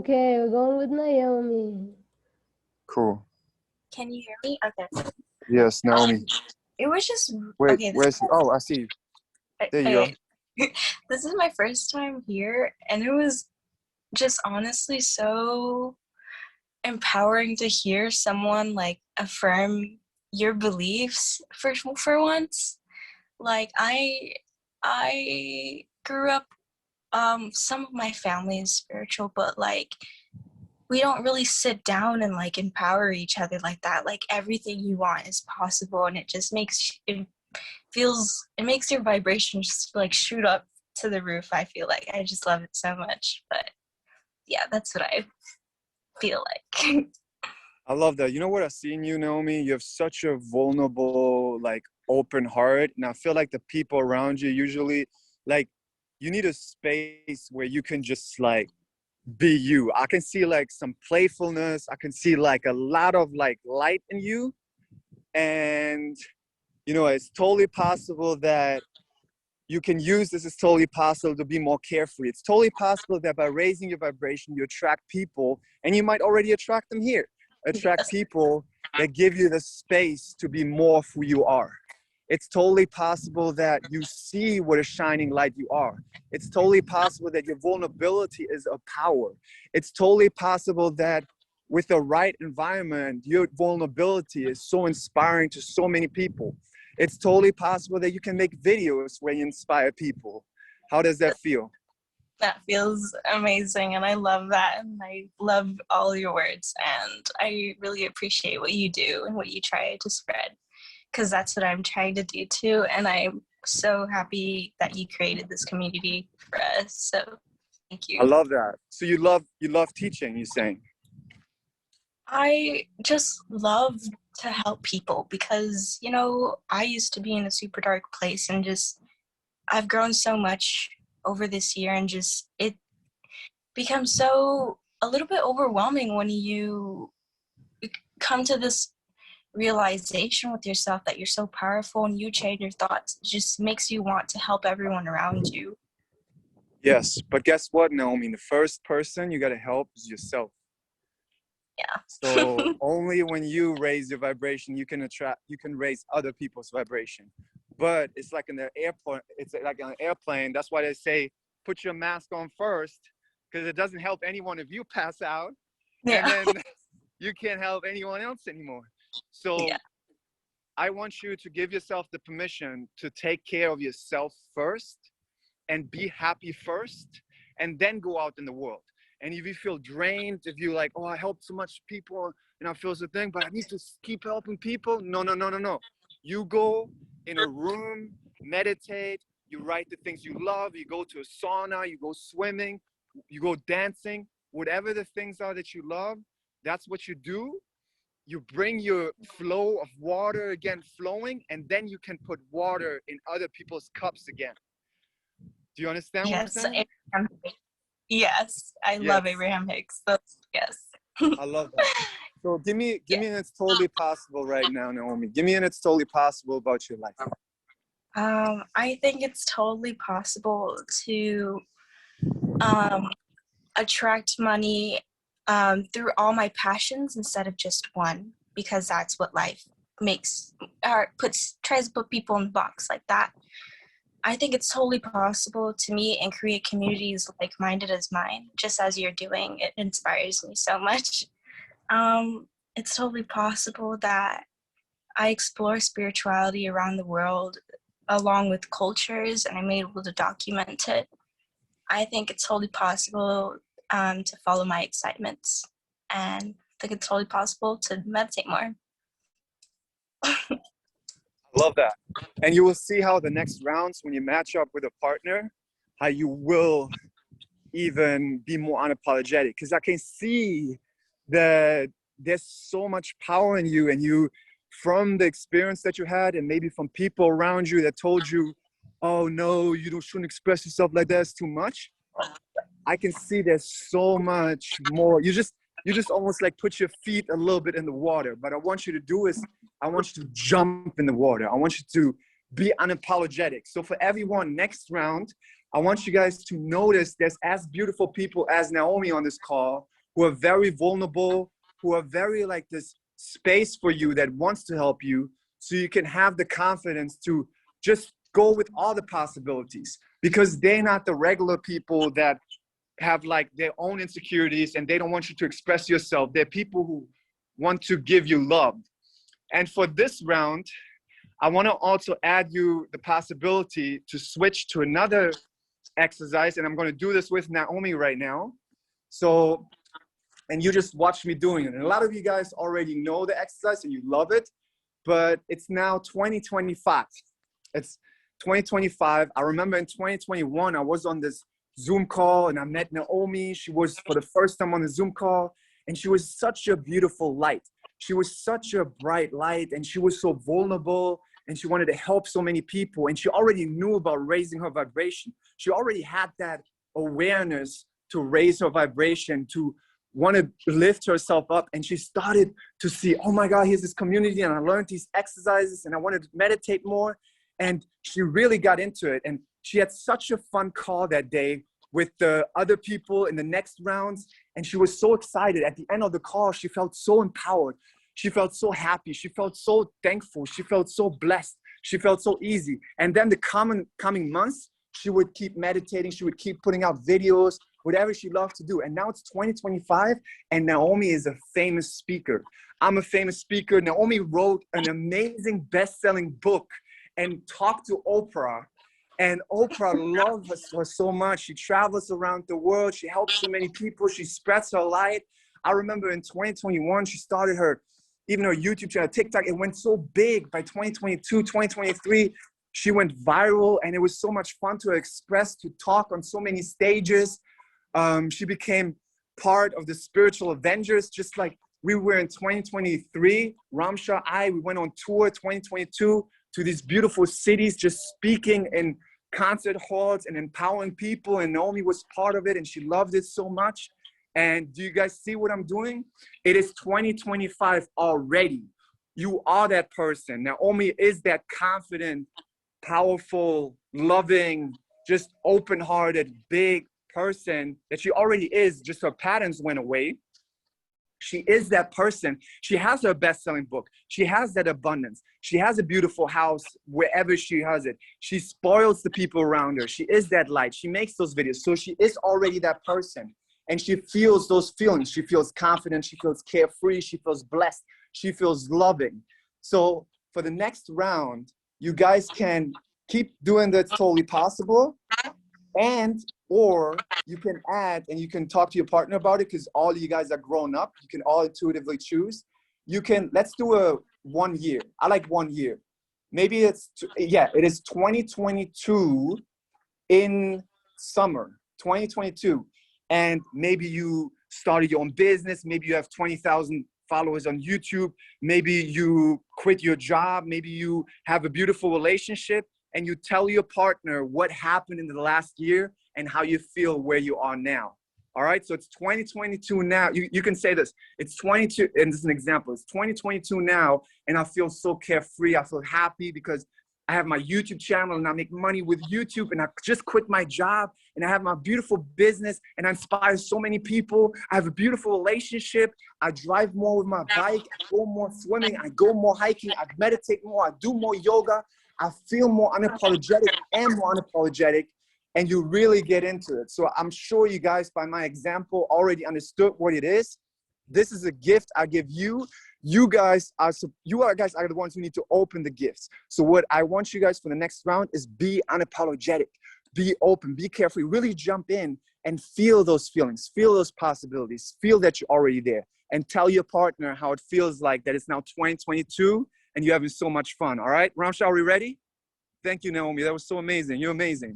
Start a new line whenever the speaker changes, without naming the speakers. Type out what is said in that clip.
Okay, we're going with Naomi.
Cool.
Can you hear me? Okay.
Yes, Naomi.
It was just
Wait,
okay.
where's he? Oh, I see you. There you go.
This is my first time here, and it was just honestly so empowering to hear someone like affirm your beliefs for once. Like I grew up, some of my family is spiritual, but like we don't really sit down and like empower each other like that. Like everything you want is possible, and it just makes it makes your vibration just like shoot up to the roof. I feel like I just love it so much. But yeah, that's what I feel like.
I love that. You know what I see in you, Naomi? You have such a vulnerable, like, open heart. And I feel like the people around you usually, like, you need a space where you can just, like, be you. I can see, like, some playfulness. I can see, like, a lot of, like, light in you. And, you know, it's totally possible that you can use this. It's totally possible to be more carefree. It's totally possible that by raising your vibration, you attract people, and you might already attract them here. Attract people that give you the space to be more of who you are. It's totally possible that you see what a shining light you are. It's totally possible that your vulnerability is a power. It's totally possible that with the right environment, your vulnerability is so inspiring to so many people. It's totally possible that you can make videos where you inspire people. How does that feel?
That feels amazing, and I love that, and I love all your words, and I really appreciate what you do and what you try to spread, because that's what I'm trying to do too, and I'm so happy that you created this community for us, so thank you.
I love that. So you love teaching, you're saying?
I just love to help people because, you know, I used to be in a super dark place, and just I've grown so much over this year, and just it becomes so a little bit overwhelming when you come to this realization with yourself that you're so powerful and you change your thoughts. It just makes you want to help everyone around you.
Yes, but guess what, Naomi? The first person you got to help is yourself.
Yeah.
So only when you raise your vibration, you can raise other people's vibration. But it's like in the airport, it's like on an airplane. That's why they say, put your mask on first, because it doesn't help anyone if you pass out. Yeah. And then you can't help anyone else anymore. So yeah. I want you to give yourself the permission to take care of yourself first and be happy first, and then go out in the world. And if you feel drained, if you're like, oh, I helped so much people and I feel the thing, but I need to keep helping people. No. You go in a room, meditate, you write the things you love, you go to a sauna, you go swimming, you go dancing, whatever the things are that you love, that's what you do. You bring your flow of water again flowing, and then you can put water in other people's cups again. Do you understand what I'm saying?
Yes, I love Abraham Hicks. So, yes.
I love that. So give me an It's Totally Possible right now, Naomi. Give me an It's Totally Possible about your life.
I think it's totally possible to attract money through all my passions instead of just one, because that's what life makes or tries to put people in the box like that. I think it's totally possible to meet and create communities like-minded as mine, just as you're doing. It inspires me so much. It's totally possible that I explore spirituality around the world along with cultures, and I'm able to document it. I think it's totally possible to follow my excitements, and I think it's totally possible to meditate more.
Love that. And you will see how the next rounds, when you match up with a partner, how you will even be more unapologetic, because I can see that there's so much power in you, and you, from the experience that you had, and maybe from people around you that told you, oh no, you shouldn't express yourself like that, it's too much. I can see there's so much more. You just almost like put your feet a little bit in the water. But I want you to do is, I want you to jump in the water. I want you to be unapologetic. So for everyone, next round, I want you guys to notice there's as beautiful people as Naomi on this call who are very vulnerable, who are very like this space for you that wants to help you, so you can have the confidence to just go with all the possibilities, because they're not the regular people that have like their own insecurities and they don't want you to express yourself. They're people who want to give you love. And for this round, I want to also add you the possibility to switch to another exercise, and I'm going to do this with Naomi right now. So, and you just watch me doing it. And a lot of you guys already know the exercise and you love it, but it's now 2025. It's 2025. I remember in 2021, I was on this Zoom call and I met Naomi. She was for the first time on the Zoom call, and she was such a beautiful light. She was such a bright light, and she was so vulnerable, and she wanted to help so many people, and she already knew about raising her vibration. She already had that awareness to raise her vibration, to want to lift herself up, and she started to see, oh my God, here's this community, and I learned these exercises, and I wanted to meditate more, and she really got into it. And she had such a fun call that day with the other people in the next rounds, and she was so excited. At the end of the call, she felt so empowered. She felt so happy. She felt so thankful. She felt so blessed. She felt so easy. And then the coming months, she would keep meditating. She would keep putting out videos, whatever she loved to do. And now it's 2025, and Naomi is a famous speaker. I'm a famous speaker. Naomi wrote an amazing best-selling book and talked to Oprah. And Oprah loves her so much. She travels around the world. She helps so many people. She spreads her light. I remember in 2021, she started her YouTube channel, TikTok. It went so big. By 2022, 2023, she went viral, and it was so much fun to express, to talk on so many stages. She became part of the Spiritual Avengers, just like we were in 2023. Ramsha, we went on tour 2022 to these beautiful cities, just speaking in concert halls and empowering people. And Naomi was part of it, and she loved it so much. And do you guys see what I'm doing? It is 2025 already. You are that person. Naomi is that confident, powerful, loving, just open-hearted, big person that she already is. Just her patterns went away. She is that person. She has her best-selling book. She has that abundance. She has a beautiful house wherever she has it. She spoils the people around her. She is that light. She makes those videos. So she is already that person. And she feels those feelings. She feels confident. She feels carefree. She feels blessed. She feels loving. So for the next round, you guys can keep doing that's totally possible. Or you can add, and you can talk to your partner about it, because all you guys are grown up. You can all intuitively choose. Let's do a 1 year. I like 1 year. Maybe it is 2022 in summer, 2022. And maybe you started your own business. Maybe you have 20,000 followers on YouTube. Maybe you quit your job. Maybe you have a beautiful relationship, and you tell your partner what happened in the last year and how you feel where you are now. All right, so it's 2022 now. You can say this, it's 22, and this is an example. It's 2022 now, and I feel so carefree. I feel happy because I have my YouTube channel, and I make money with YouTube, and I just quit my job, and I have my beautiful business, and I inspire so many people. I have a beautiful relationship. I drive more with my bike. I go more swimming. I go more hiking. I meditate more. I do more yoga. I feel more unapologetic and more unapologetic, and you really get into it. So I'm sure you guys, by my example, already understood what it is. This is a gift I give you. You guys are the ones who need to open the gifts. So what I want you guys for the next round is be unapologetic, be open, be carefree, really jump in and feel those feelings, feel those possibilities, feel that you're already there, and tell your partner how it feels like that it's now 2022 and you're having so much fun. All right, Ramsha, are we ready? Thank you, Naomi. That was so amazing. You're amazing.